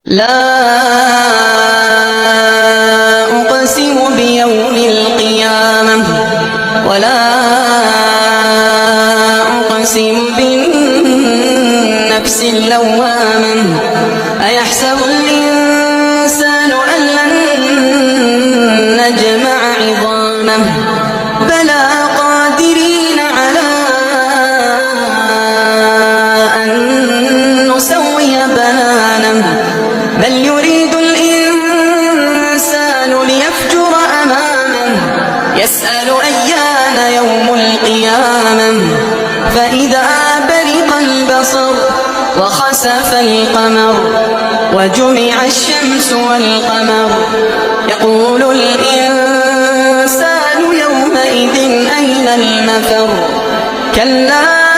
لا أقسم بيوم القيامة ولا أقسم بالنفس اللوامة أيحسب الإنسان أن لن نجمع عظامه بلى قادرين على أن نسوي بنانه بل يريد الإنسان ليفجر أمامه يسأل أيان يوم القيامة فإذا برق البصر وخسف القمر وجمع الشمس والقمر يقول الإنسان يومئذ أين المفر كلا